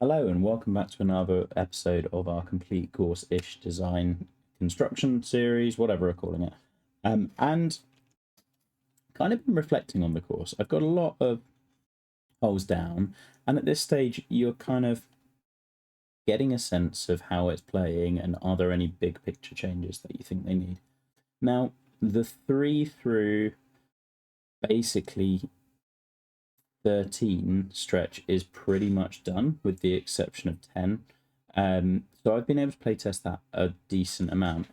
Hello and welcome back to another episode of our complete course-ish design construction series, whatever we're calling it. And kind of been reflecting on the course. I've got a lot of holes down, and at this stage you're kind of getting a sense of how it's playing and are there any big picture changes that you think they need. Now, the 3 through basically 13 stretch is pretty much done with the exception of 10. So I've been able to play test that a decent amount.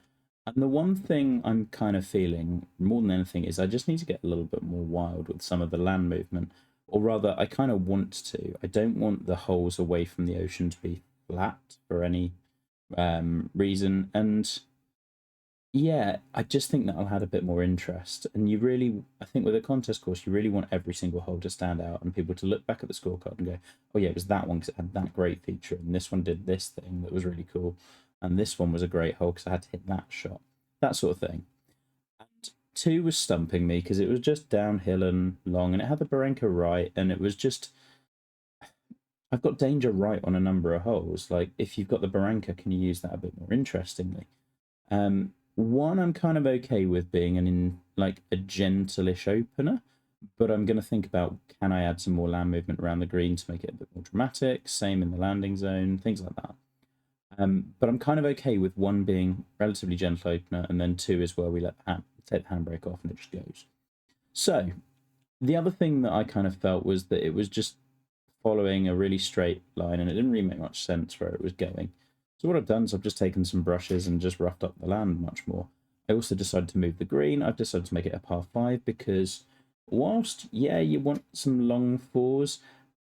And the one thing I'm kind of feeling more than anything is I just need to get a little bit more wild with some of the land movement. Or rather, I kind of want to. I don't want the holes away from the ocean to be flat for any reason. And yeah, I just think that'll add a bit more interest. And you really, I think with a contest course, you really want every single hole to stand out and people to look back at the scorecard and go, oh, yeah, it was that one because it had that great feature. And this one did this thing that was really cool. And this one was a great hole because I had to hit that shot, that sort of thing. And 2 was stumping me because it was just downhill and long and it had the Barenka right. And it was just, I've got danger right on a number of holes. Like if you've got the Barenka, can you use that a bit more interestingly? One I'm kind of okay with being like a gentle-ish opener, but I'm going to think about can I add some more land movement around the green to make it a bit more dramatic, same in the landing zone, things like that. But I'm kind of okay with 1 being relatively gentle opener, and then 2 is where we take the handbrake off and it just goes. So the other thing that I kind of felt was that it was just following a really straight line and it didn't really make much sense where it was going. So what I've done is I've just taken some brushes and just roughed up the land much more. I also decided to move the green. I've decided to make it a par 5 because whilst, yeah, you want some long 4s,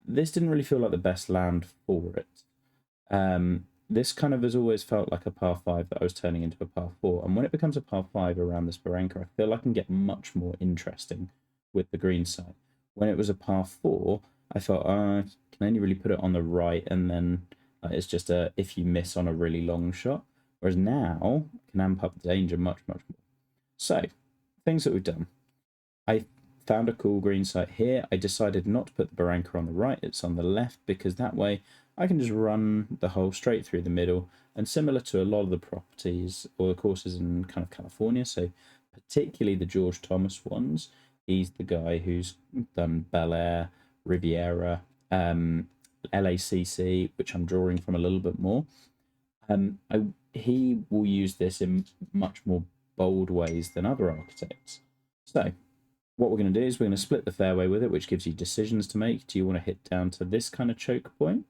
this didn't really feel like the best land for it. This kind of has always felt like a par 5 that I was turning into a par 4. And when it becomes a par 5 around this Barenka, I feel I can get much more interesting with the green side. When it was a par 4, I felt I can only really put it on the right, and then it's just a if you miss on a really long shot. Whereas now, I can amp up the danger much, much more. So, things that we've done. I found a cool green site here. I decided not to put the Baranka on the right, it's on the left, because that way I can just run the hole straight through the middle. And similar to a lot of the properties or the courses in kind of California, so particularly the George Thomas ones, he's the guy who's done Bel Air, Riviera, LACC, which I'm drawing from a little bit more. He will use this in much more bold ways than other architects. So what we're going to do is we're going to split the fairway with it, which gives you decisions to make. Do you want to hit down to this kind of choke point?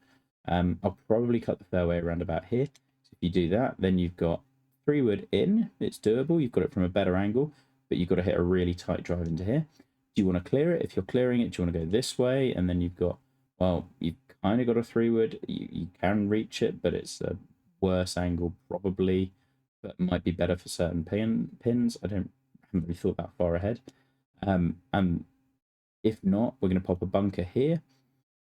I'll probably cut the fairway around about here. So if you do that, then you've got 3-wood in. It's doable. You've got it from a better angle, but you've got to hit a really tight drive into here. Do you want to clear it? If you're clearing it, do you want to go this way? And then you've got, well, you've kind of got a 3-wood. You can reach it, but it's a worse angle probably, but might be better for certain pins. Haven't really thought that far ahead. And if not, we're going to pop a bunker here,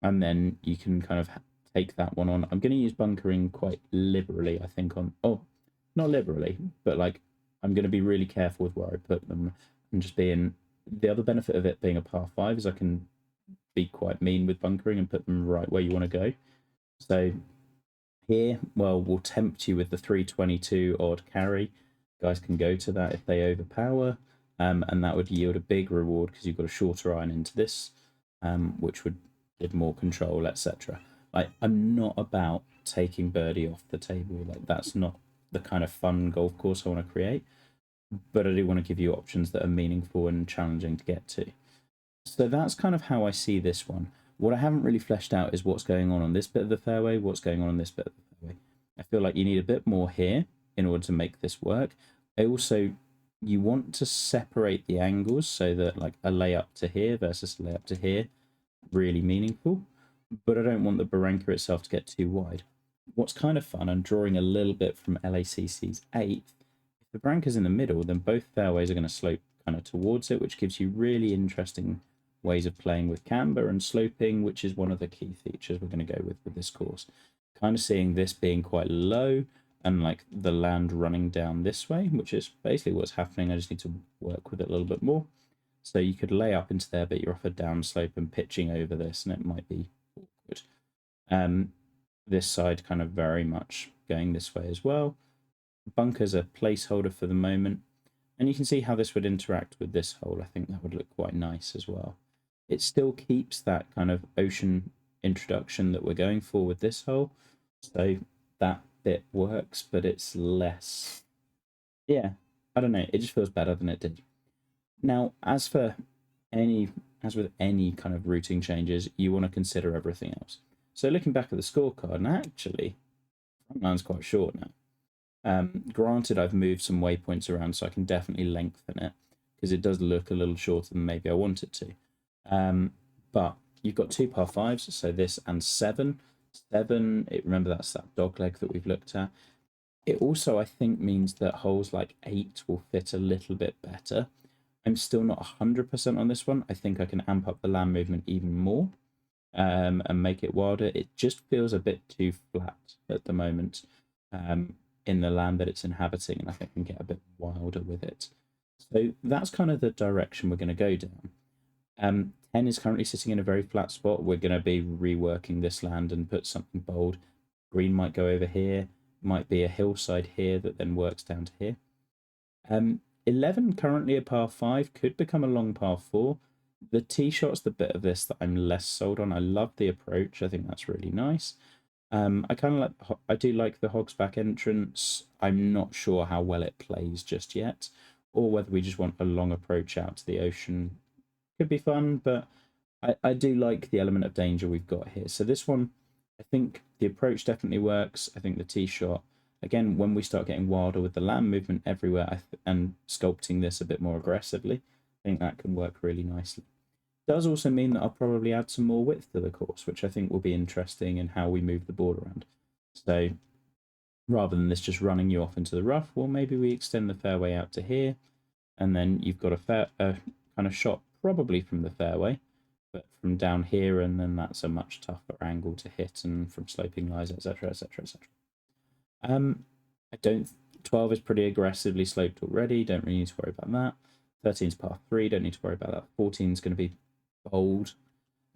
and then you can kind of take that one on. I'm going to use bunkering quite liberally, I think, not liberally, but like I'm going to be really careful with where I put them and just being, the other benefit of it being a par 5 is I can be quite mean with bunkering and put them right where you want to go. So here, well, we'll tempt you with the 322 odd carry. Guys can go to that if they overpower. And that would yield a big reward because you've got a shorter iron into this, which would give more control, etc. Like, I'm not about taking birdie off the table. Like, that's not the kind of fun golf course I want to create. But I do want to give you options that are meaningful and challenging to get to. So that's kind of how I see this one. What I haven't really fleshed out is what's going on this bit of the fairway, what's going on this bit of the fairway. I feel like you need a bit more here in order to make this work. I also, you want to separate the angles so that like a layup to here versus a layup to here, really meaningful. But I don't want the Barenka itself to get too wide. What's kind of fun, I'm drawing a little bit from LACC's 8th. If the Barenka's in the middle, then both fairways are going to slope kind of towards it, which gives you really interesting ways of playing with camber and sloping, which is one of the key features we're going to go with this course. Kind of seeing this being quite low and like the land running down this way, which is basically what's happening. I just need to work with it a little bit more. So you could lay up into there, but you're off a down slope and pitching over this, and it might be awkward. This side kind of very much going this way as well. Bunker's a placeholder for the moment. And you can see how this would interact with this hole. I think that would look quite nice as well. It still keeps that kind of ocean introduction that we're going for with this hole. So that bit works, but it's less... Yeah, I don't know. It just feels better than it did. Now, as with any kind of routing changes, you want to consider everything else. So looking back at the scorecard, and actually, front line's quite short now. Granted, I've moved some waypoints around, so I can definitely lengthen it, because it does look a little shorter than maybe I want it to. But you've got 2 par 5s, so this and 7. 7, remember that's that dog leg that we've looked at. It also, I think, means that holes like 8 will fit a little bit better. I'm still not 100% on this one. I think I can amp up the land movement even more and make it wilder. It just feels a bit too flat at the moment in the land that it's inhabiting, and I think I can get a bit wilder with it. So that's kind of the direction we're going to go down. 10 is currently sitting in a very flat spot. We're going to be reworking this land and put something bold. Green might go over here. Might be a hillside here that then works down to here. 11 currently a par 5, could become a long par 4. The tee shot's the bit of this that I'm less sold on. I love the approach. I think that's really nice. I do like the Hog's Back entrance. I'm not sure how well it plays just yet, or whether we just want a long approach out to the ocean. Could be fun, but I do like the element of danger we've got here. So this one, I think the approach definitely works. I think the tee shot, again, when we start getting wilder with the land movement everywhere and sculpting this a bit more aggressively, I think that can work really nicely. Does also mean that I'll probably add some more width to the course, which I think will be interesting in how we move the board around. So rather than this just running you off into the rough, well, maybe we extend the fairway out to here, and then you've got a kind of shot probably from the fairway, but from down here, and then that's a much tougher angle to hit, and from sloping lies, etc., etc., etc. I don't. 12 is pretty aggressively sloped already. Don't really need to worry about that. 13 is par 3. Don't need to worry about that. 14 is going to be bold.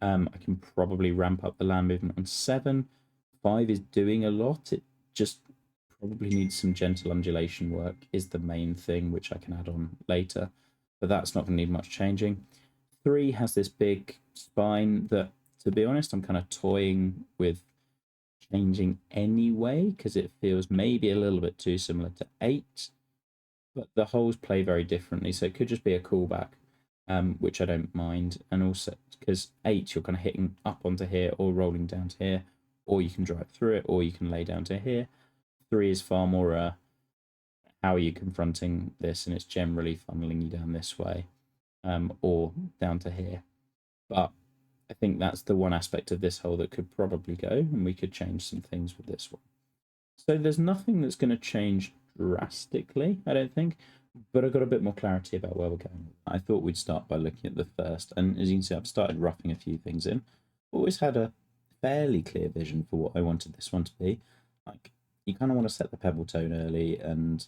I can probably ramp up the land movement on 7. 5 is doing a lot. It just probably needs some gentle undulation work is the main thing, which I can add on later. But that's not going to need much changing. 3 has this big spine that, to be honest, I'm kind of toying with changing anyway, because it feels maybe a little bit too similar to 8. But the holes play very differently, so it could just be a callback, which I don't mind. And also, because 8, you're kind of hitting up onto here or rolling down to here, or you can drive through it, or you can lay down to here. 3 is far more how are you confronting this, and it's generally funneling you down this way or down to here. But I think that's the one aspect of this hole that could probably go, and we could change some things with this one. So there's nothing that's going to change drastically, I don't think, but I've got a bit more clarity about where we're going. I thought we'd start by looking at the first, and as you can see, I've started roughing a few things in. Always had a fairly clear vision for what I wanted this one to be. Like, you kind of want to set the pebble tone early, and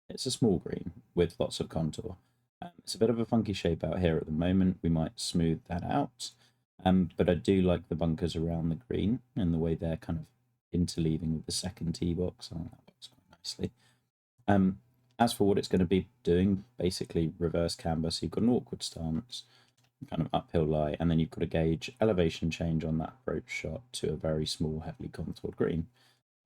it's a small green with lots of contour. It's a bit of a funky shape out here at the moment. We might smooth that out. But I do like the bunkers around the green and the way they're kind of interleaving with the second tee box. Oh, that works quite nicely. As for what it's going to be doing, basically reverse camber. So you've got an awkward stance, kind of uphill lie, and then you've got to gauge elevation change on that approach shot to a very small, heavily contoured green.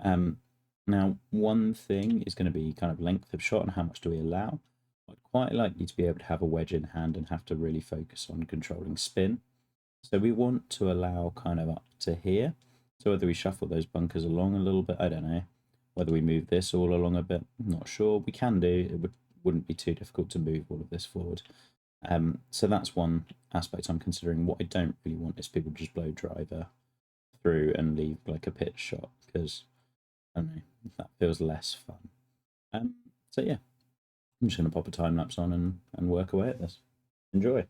Now, one thing is going to be kind of length of shot and how much do we allow. I'd quite like you to be able to have a wedge in hand and have to really focus on controlling spin. So we want to allow kind of up to here. So whether we shuffle those bunkers along a little bit, I don't know. Whether we move this all along a bit, I'm not sure. We can do. It wouldn't be too difficult to move all of this forward. So that's one aspect I'm considering. What I don't really want is people just blow driver through and leave like a pitch shot, because I don't know, that feels less fun. So yeah, I'm just going to pop a time lapse on and work away at this. Enjoy.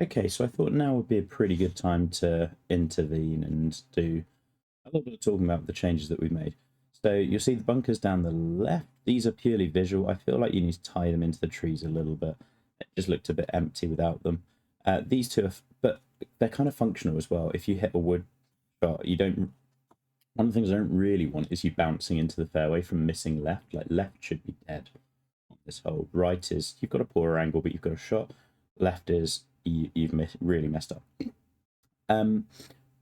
Okay, so I thought now would be a pretty good time to intervene and do a little bit of talking about the changes that we've made. So you'll see the bunkers down the left. These are purely visual. I feel like you need to tie them into the trees a little bit. It just looked a bit empty without them. These two are, but they're kind of functional as well. If you hit a wood shot, you don't. One of the things I don't really want is you bouncing into the fairway from missing left. Like left should be dead on this hole. Right is you've got a poorer angle, but you've got a shot. Left is you've really messed up. Um,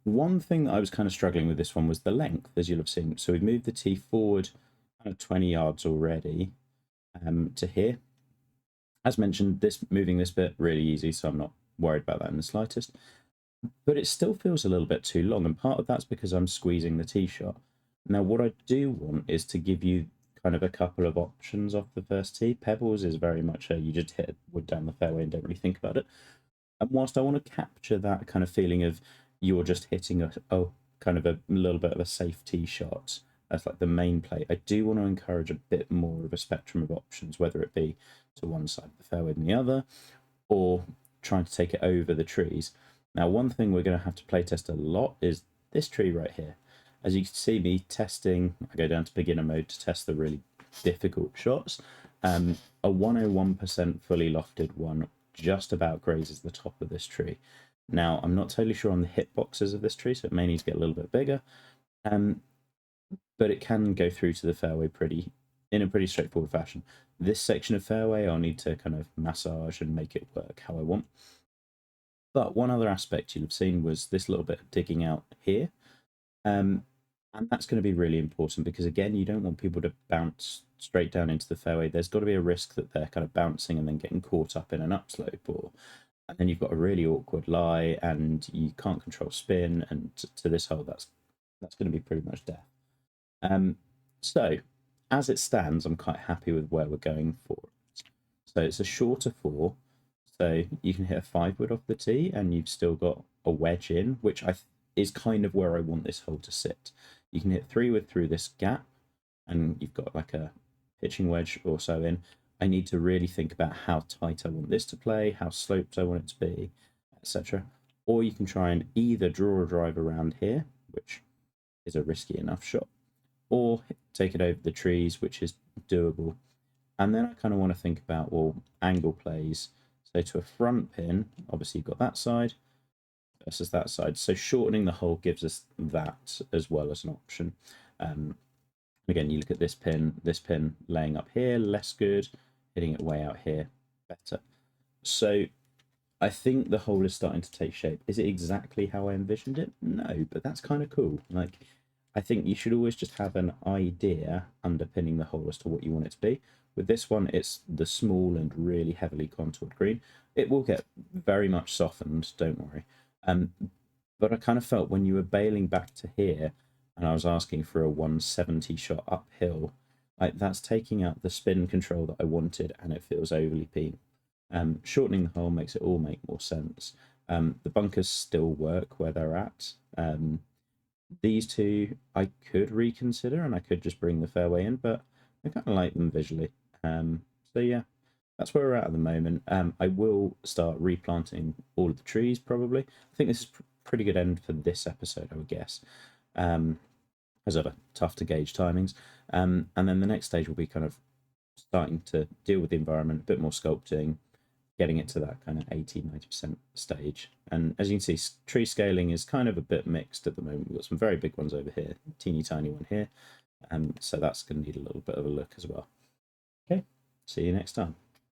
One thing that I was kind of struggling with this one was the length, as you'll have seen. So we've moved the tee forward kind of 20 yards already to here. As mentioned, this moving this bit really easy, so I'm not worried about that in the slightest. But it still feels a little bit too long, and part of that's because I'm squeezing the tee shot. Now, what I do want is to give you kind of a couple of options off the first tee. Pebbles is very much a you just hit wood down the fairway and don't really think about it. And whilst I want to capture that kind of feeling of you're just hitting a kind of a little bit of a safe tee shot as like the main play, I do want to encourage a bit more of a spectrum of options, whether it be to one side of the fairway than the other, or trying to take it over the trees. Now, one thing we're going to have to play test a lot is this tree right here. As you can see me testing, I go down to beginner mode to test the really difficult shots. A 101% fully lofted one just about grazes the top of this tree. Now, I'm not totally sure on the hitboxes of this tree, so it may need to get a little bit bigger. But it can go through to the fairway in a pretty straightforward fashion. This section of fairway, I'll need to kind of massage and make it work how I want. But one other aspect you'll have seen was this little bit of digging out here. And that's going to be really important because, again, you don't want people to bounce straight down into the fairway. There's got to be a risk that they're kind of bouncing and then getting caught up in an upslope, and then you've got a really awkward lie and you can't control spin. And to this hole, that's going to be pretty much death. So as it stands, I'm quite happy with where we're going for it. So it's a shorter four. So you can hit a 5-wood off the tee and you've still got a wedge in, which is kind of where I want this hole to sit. You can hit 3-wood through this gap and you've got like a pitching wedge or so in. I need to really think about how tight I want this to play, how sloped I want it to be, etc. Or you can try and either draw a drive around here, which is a risky enough shot, or take it over the trees, which is doable. And then I kind of want to think about, well, angle plays. So to a front pin, obviously you've got that side versus that side. So shortening the hole gives us that as well as an option. Again, you look at this pin laying up here, less good, hitting it way out here, better. So I think the hole is starting to take shape. Is it exactly how I envisioned it? No, but that's kind of cool. Like, I think you should always just have an idea underpinning the hole as to what you want it to be. With this one, it's the small and really heavily contoured green. It will get very much softened, don't worry. But I kind of felt when you were bailing back to here and I was asking for a 170 shot uphill, like that's taking out the spin control that I wanted and it feels overly peen. Shortening the hole makes it all make more sense. The bunkers still work where they're at. These two I could reconsider and I could just bring the fairway in, but I kind of like them visually. So yeah, that's where we're at the moment. I will start replanting all of the trees probably. I think this is pretty good end for this episode, I would guess. As ever, tough to gauge timings. And then the next stage will be kind of starting to deal with the environment, a bit more sculpting, getting it to that kind of 80-90% stage. And as you can see, tree scaling is kind of a bit mixed at the moment. We've got some very big ones over here, teeny tiny one here. So that's going to need a little bit of a look as well. Okay, see you next time.